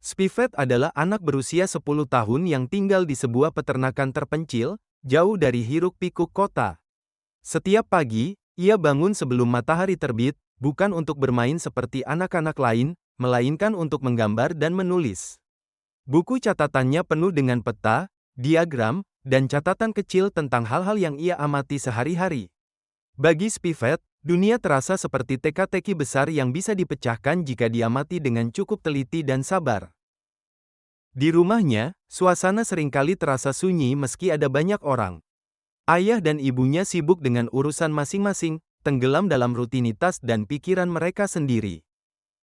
Spivet adalah anak berusia 10 tahun yang tinggal di sebuah peternakan terpencil, jauh dari hiruk-pikuk kota. Setiap pagi, ia bangun sebelum matahari terbit, bukan untuk bermain seperti anak-anak lain, melainkan untuk menggambar dan menulis. Buku catatannya penuh dengan peta, diagram, dan catatan kecil tentang hal-hal yang ia amati sehari-hari. Bagi Spivet, dunia terasa seperti teka-teki besar yang bisa dipecahkan jika diamati dengan cukup teliti dan sabar. Di rumahnya, suasana seringkali terasa sunyi meski ada banyak orang. Ayah dan ibunya sibuk dengan urusan masing-masing, tenggelam dalam rutinitas dan pikiran mereka sendiri.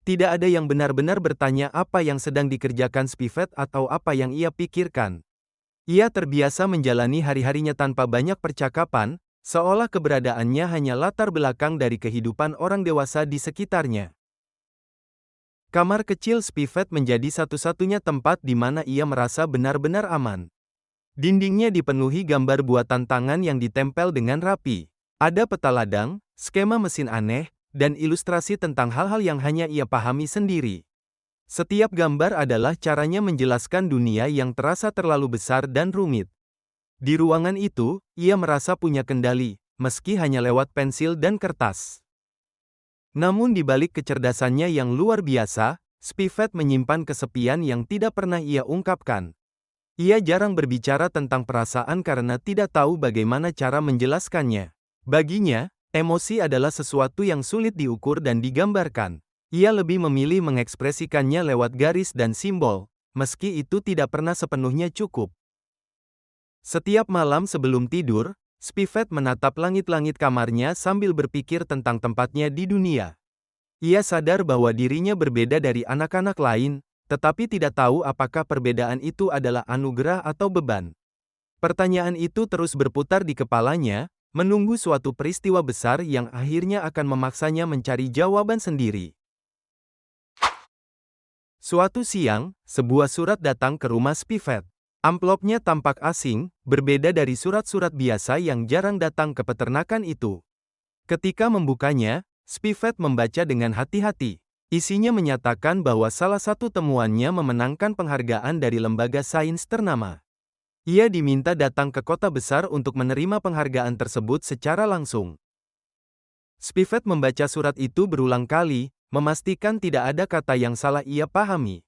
Tidak ada yang benar-benar bertanya apa yang sedang dikerjakan Spivet atau apa yang ia pikirkan. Ia terbiasa menjalani hari-harinya tanpa banyak percakapan, seolah keberadaannya hanya latar belakang dari kehidupan orang dewasa di sekitarnya. Kamar kecil Spivet menjadi satu-satunya tempat di mana ia merasa benar-benar aman. Dindingnya dipenuhi gambar buatan tangan yang ditempel dengan rapi. Ada peta ladang, skema mesin aneh, dan ilustrasi tentang hal-hal yang hanya ia pahami sendiri. Setiap gambar adalah caranya menjelaskan dunia yang terasa terlalu besar dan rumit. Di ruangan itu, ia merasa punya kendali, meski hanya lewat pensil dan kertas. Namun di balik kecerdasannya yang luar biasa, Spivet menyimpan kesepian yang tidak pernah ia ungkapkan. Ia jarang berbicara tentang perasaan karena tidak tahu bagaimana cara menjelaskannya. Baginya, emosi adalah sesuatu yang sulit diukur dan digambarkan. Ia lebih memilih mengekspresikannya lewat garis dan simbol, meski itu tidak pernah sepenuhnya cukup. Setiap malam sebelum tidur, Spivet menatap langit-langit kamarnya sambil berpikir tentang tempatnya di dunia. Ia sadar bahwa dirinya berbeda dari anak-anak lain, tetapi tidak tahu apakah perbedaan itu adalah anugerah atau beban. Pertanyaan itu terus berputar di kepalanya, menunggu suatu peristiwa besar yang akhirnya akan memaksanya mencari jawaban sendiri. Suatu siang, sebuah surat datang ke rumah Spivet. Amplopnya tampak asing, berbeda dari surat-surat biasa yang jarang datang ke peternakan itu. Ketika membukanya, Spivet membaca dengan hati-hati. Isinya menyatakan bahwa salah satu temuannya memenangkan penghargaan dari lembaga sains ternama. Ia diminta datang ke kota besar untuk menerima penghargaan tersebut secara langsung. Spivet membaca surat itu berulang kali, memastikan tidak ada kata yang salah ia pahami.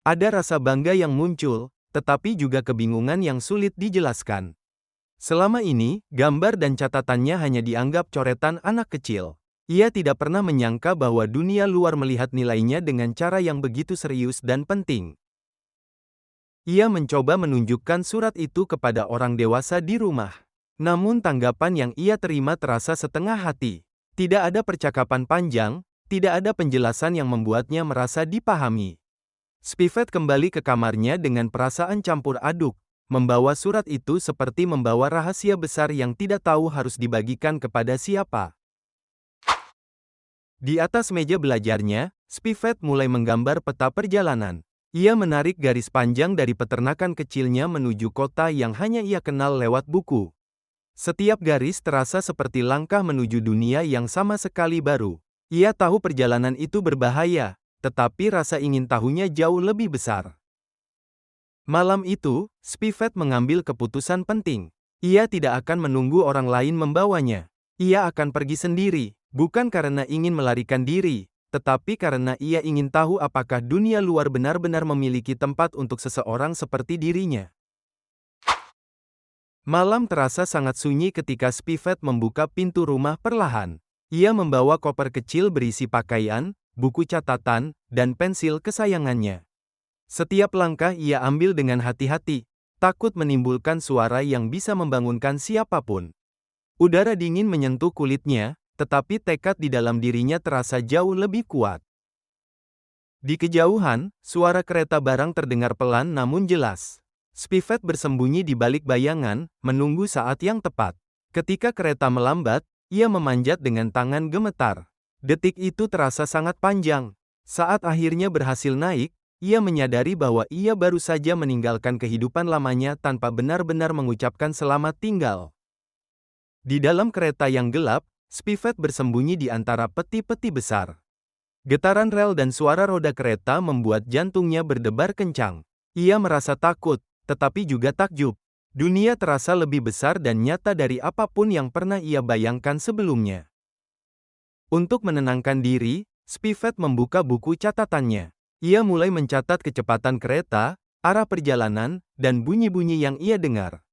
Ada rasa bangga yang muncul, tetapi juga kebingungan yang sulit dijelaskan. Selama ini, gambar dan catatannya hanya dianggap coretan anak kecil. Ia tidak pernah menyangka bahwa dunia luar melihat nilainya dengan cara yang begitu serius dan penting. Ia mencoba menunjukkan surat itu kepada orang dewasa di rumah. Namun tanggapan yang ia terima terasa setengah hati. Tidak ada percakapan panjang, tidak ada penjelasan yang membuatnya merasa dipahami. Spivet kembali ke kamarnya dengan perasaan campur aduk, membawa surat itu seperti membawa rahasia besar yang tidak tahu harus dibagikan kepada siapa. Di atas meja belajarnya, Spivet mulai menggambar peta perjalanan. Ia menarik garis panjang dari peternakan kecilnya menuju kota yang hanya ia kenal lewat buku. Setiap garis terasa seperti langkah menuju dunia yang sama sekali baru. Ia tahu perjalanan itu berbahaya, tetapi rasa ingin tahunya jauh lebih besar. Malam itu, Spivet mengambil keputusan penting. Ia tidak akan menunggu orang lain membawanya. Ia akan pergi sendiri, bukan karena ingin melarikan diri, tetapi karena ia ingin tahu apakah dunia luar benar-benar memiliki tempat untuk seseorang seperti dirinya. Malam terasa sangat sunyi ketika Spivet membuka pintu rumah perlahan. Ia membawa koper kecil berisi pakaian, buku catatan, dan pensil kesayangannya. Setiap langkah ia ambil dengan hati-hati, takut menimbulkan suara yang bisa membangunkan siapapun. Udara dingin menyentuh kulitnya, tetapi tekad di dalam dirinya terasa jauh lebih kuat. Di kejauhan, suara kereta barang terdengar pelan namun jelas. Spivet bersembunyi di balik bayangan, menunggu saat yang tepat. Ketika kereta melambat, ia memanjat dengan tangan gemetar. Detik itu terasa sangat panjang. Saat akhirnya berhasil naik, ia menyadari bahwa ia baru saja meninggalkan kehidupan lamanya tanpa benar-benar mengucapkan selamat tinggal. Di dalam kereta yang gelap, Spivet bersembunyi di antara peti-peti besar. Getaran rel dan suara roda kereta membuat jantungnya berdebar kencang. Ia merasa takut, tetapi juga takjub. Dunia terasa lebih besar dan nyata dari apapun yang pernah ia bayangkan sebelumnya. Untuk menenangkan diri, Spivet membuka buku catatannya. Ia mulai mencatat kecepatan kereta, arah perjalanan, dan bunyi-bunyi yang ia dengar.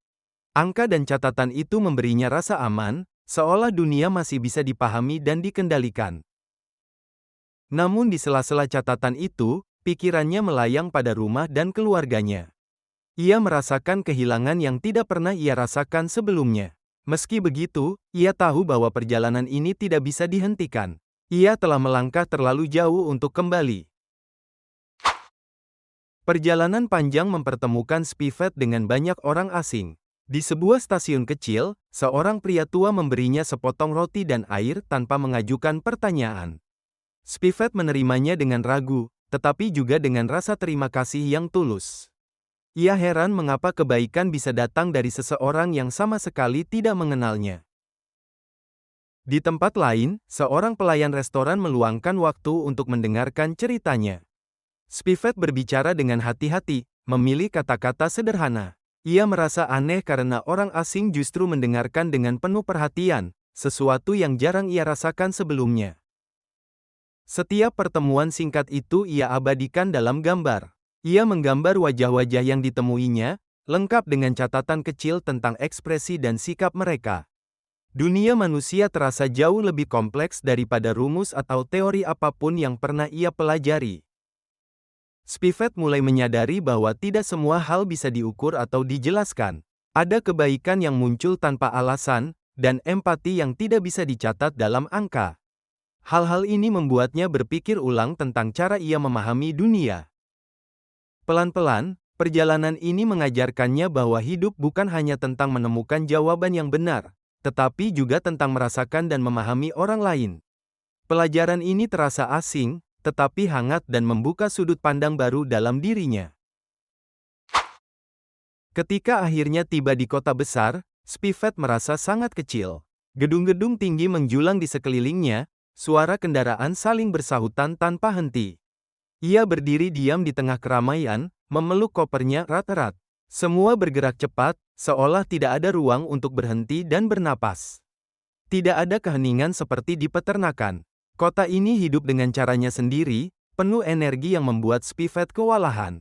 Angka dan catatan itu memberinya rasa aman, seolah dunia masih bisa dipahami dan dikendalikan. Namun di sela-sela catatan itu, pikirannya melayang pada rumah dan keluarganya. Ia merasakan kehilangan yang tidak pernah ia rasakan sebelumnya. Meski begitu, ia tahu bahwa perjalanan ini tidak bisa dihentikan. Ia telah melangkah terlalu jauh untuk kembali. Perjalanan panjang mempertemukan Spivet dengan banyak orang asing. Di sebuah stasiun kecil, seorang pria tua memberinya sepotong roti dan air tanpa mengajukan pertanyaan. Spivet menerimanya dengan ragu, tetapi juga dengan rasa terima kasih yang tulus. Ia heran mengapa kebaikan bisa datang dari seseorang yang sama sekali tidak mengenalnya. Di tempat lain, seorang pelayan restoran meluangkan waktu untuk mendengarkan ceritanya. Spivet berbicara dengan hati-hati, memilih kata-kata sederhana. Ia merasa aneh karena orang asing justru mendengarkan dengan penuh perhatian, sesuatu yang jarang ia rasakan sebelumnya. Setiap pertemuan singkat itu ia abadikan dalam gambar. Ia menggambar wajah-wajah yang ditemuinya, lengkap dengan catatan kecil tentang ekspresi dan sikap mereka. Dunia manusia terasa jauh lebih kompleks daripada rumus atau teori apapun yang pernah ia pelajari. Spivet mulai menyadari bahwa tidak semua hal bisa diukur atau dijelaskan. Ada kebaikan yang muncul tanpa alasan, dan empati yang tidak bisa dicatat dalam angka. Hal-hal ini membuatnya berpikir ulang tentang cara ia memahami dunia. Pelan-pelan, perjalanan ini mengajarkannya bahwa hidup bukan hanya tentang menemukan jawaban yang benar, tetapi juga tentang merasakan dan memahami orang lain. Pelajaran ini terasa asing, tetapi hangat dan membuka sudut pandang baru dalam dirinya. Ketika akhirnya tiba di kota besar, Spivet merasa sangat kecil. Gedung-gedung tinggi menjulang di sekelilingnya, suara kendaraan saling bersahutan tanpa henti. Ia berdiri diam di tengah keramaian, memeluk kopernya erat-erat. Semua bergerak cepat, seolah tidak ada ruang untuk berhenti dan bernapas. Tidak ada keheningan seperti di peternakan. Kota ini hidup dengan caranya sendiri, penuh energi yang membuat Spivet kewalahan.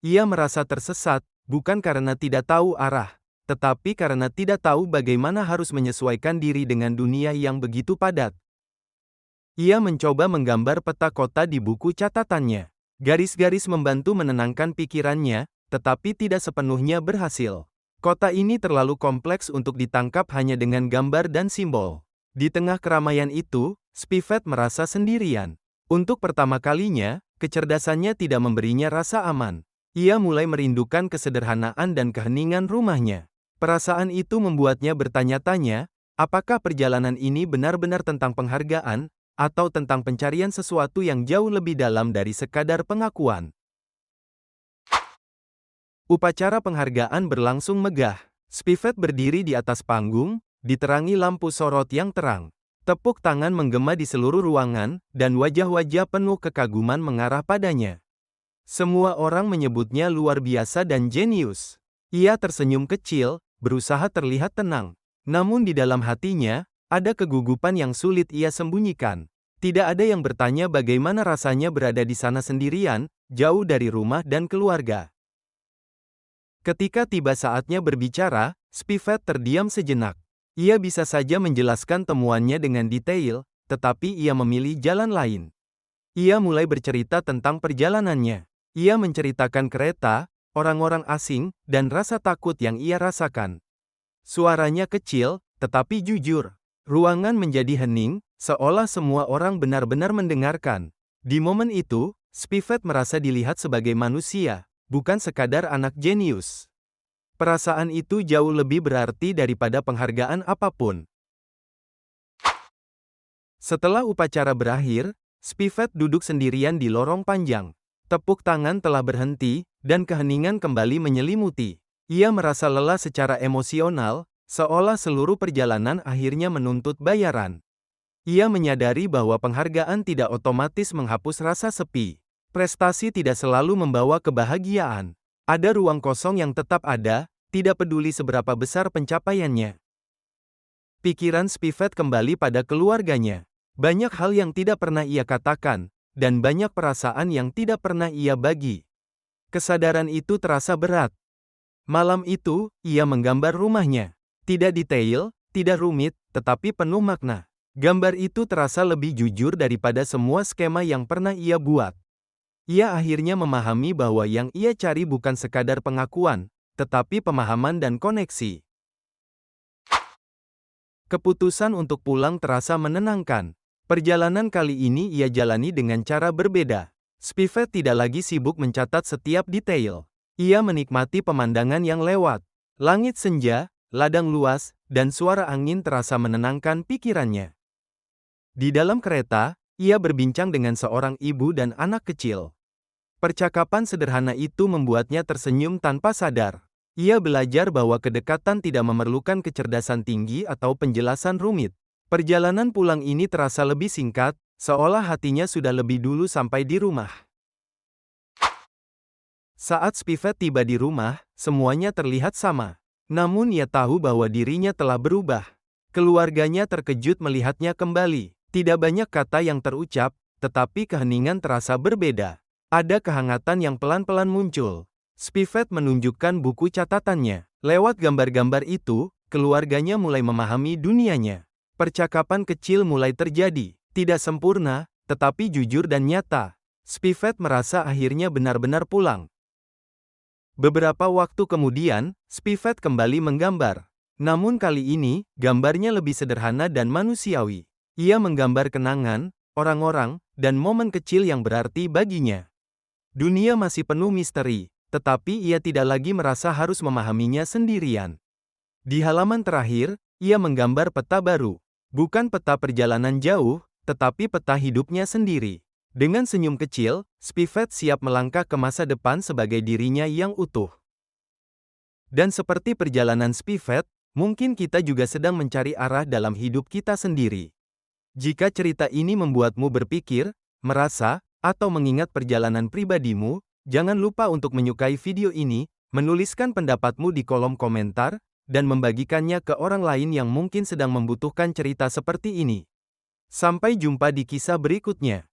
Ia merasa tersesat, bukan karena tidak tahu arah, tetapi karena tidak tahu bagaimana harus menyesuaikan diri dengan dunia yang begitu padat. Ia mencoba menggambar peta kota di buku catatannya. Garis-garis membantu menenangkan pikirannya, tetapi tidak sepenuhnya berhasil. Kota ini terlalu kompleks untuk ditangkap hanya dengan gambar dan simbol. Di tengah keramaian itu, Spivet merasa sendirian. Untuk pertama kalinya, kecerdasannya tidak memberinya rasa aman. Ia mulai merindukan kesederhanaan dan keheningan rumahnya. Perasaan itu membuatnya bertanya-tanya, apakah perjalanan ini benar-benar tentang penghargaan, atau tentang pencarian sesuatu yang jauh lebih dalam dari sekadar pengakuan. Upacara penghargaan berlangsung megah. Spivet berdiri di atas panggung, diterangi lampu sorot yang terang. Tepuk tangan menggema di seluruh ruangan, dan wajah-wajah penuh kekaguman mengarah padanya. Semua orang menyebutnya luar biasa dan jenius. Ia tersenyum kecil, berusaha terlihat tenang. Namun di dalam hatinya, ada kegugupan yang sulit ia sembunyikan. Tidak ada yang bertanya bagaimana rasanya berada di sana sendirian, jauh dari rumah dan keluarga. Ketika tiba saatnya berbicara, Spivet terdiam sejenak. Ia bisa saja menjelaskan temuannya dengan detail, tetapi ia memilih jalan lain. Ia mulai bercerita tentang perjalanannya. Ia menceritakan kereta, orang-orang asing, dan rasa takut yang ia rasakan. Suaranya kecil, tetapi jujur. Ruangan menjadi hening, seolah semua orang benar-benar mendengarkan. Di momen itu, Spivet merasa dilihat sebagai manusia, bukan sekadar anak jenius. Perasaan itu jauh lebih berarti daripada penghargaan apapun. Setelah upacara berakhir, Spivet duduk sendirian di lorong panjang. Tepuk tangan telah berhenti, dan keheningan kembali menyelimuti. Ia merasa lelah secara emosional, seolah seluruh perjalanan akhirnya menuntut bayaran. Ia menyadari bahwa penghargaan tidak otomatis menghapus rasa sepi. Prestasi tidak selalu membawa kebahagiaan. Ada ruang kosong yang tetap ada, tidak peduli seberapa besar pencapaiannya. Pikiran Spivet kembali pada keluarganya. Banyak hal yang tidak pernah ia katakan, dan banyak perasaan yang tidak pernah ia bagi. Kesadaran itu terasa berat. Malam itu, ia menggambar rumahnya. Tidak detail, tidak rumit, tetapi penuh makna. Gambar itu terasa lebih jujur daripada semua skema yang pernah ia buat. Ia akhirnya memahami bahwa yang ia cari bukan sekadar pengakuan, tetapi pemahaman dan koneksi. Keputusan untuk pulang terasa menenangkan. Perjalanan kali ini ia jalani dengan cara berbeda. Spivet tidak lagi sibuk mencatat setiap detail. Ia menikmati pemandangan yang lewat. Langit senja, ladang luas, dan suara angin terasa menenangkan pikirannya. Di dalam kereta, ia berbincang dengan seorang ibu dan anak kecil. Percakapan sederhana itu membuatnya tersenyum tanpa sadar. Ia belajar bahwa kedekatan tidak memerlukan kecerdasan tinggi atau penjelasan rumit. Perjalanan pulang ini terasa lebih singkat, seolah hatinya sudah lebih dulu sampai di rumah. Saat Spivet tiba di rumah, semuanya terlihat sama. Namun ia tahu bahwa dirinya telah berubah. Keluarganya terkejut melihatnya kembali. Tidak banyak kata yang terucap, tetapi keheningan terasa berbeda. Ada kehangatan yang pelan-pelan muncul. Spivet menunjukkan buku catatannya. Lewat gambar-gambar itu, keluarganya mulai memahami dunianya. Percakapan kecil mulai terjadi. Tidak sempurna, tetapi jujur dan nyata. Spivet merasa akhirnya benar-benar pulang. Beberapa waktu kemudian, Spivet kembali menggambar. Namun kali ini, gambarnya lebih sederhana dan manusiawi. Ia menggambar kenangan, orang-orang, dan momen kecil yang berarti baginya. Dunia masih penuh misteri, tetapi ia tidak lagi merasa harus memahaminya sendirian. Di halaman terakhir, ia menggambar peta baru. Bukan peta perjalanan jauh, tetapi peta hidupnya sendiri. Dengan senyum kecil, Spivet siap melangkah ke masa depan sebagai dirinya yang utuh. Dan seperti perjalanan Spivet, mungkin kita juga sedang mencari arah dalam hidup kita sendiri. Jika cerita ini membuatmu berpikir, merasa, atau mengingat perjalanan pribadimu, jangan lupa untuk menyukai video ini, menuliskan pendapatmu di kolom komentar, dan membagikannya ke orang lain yang mungkin sedang membutuhkan cerita seperti ini. Sampai jumpa di kisah berikutnya.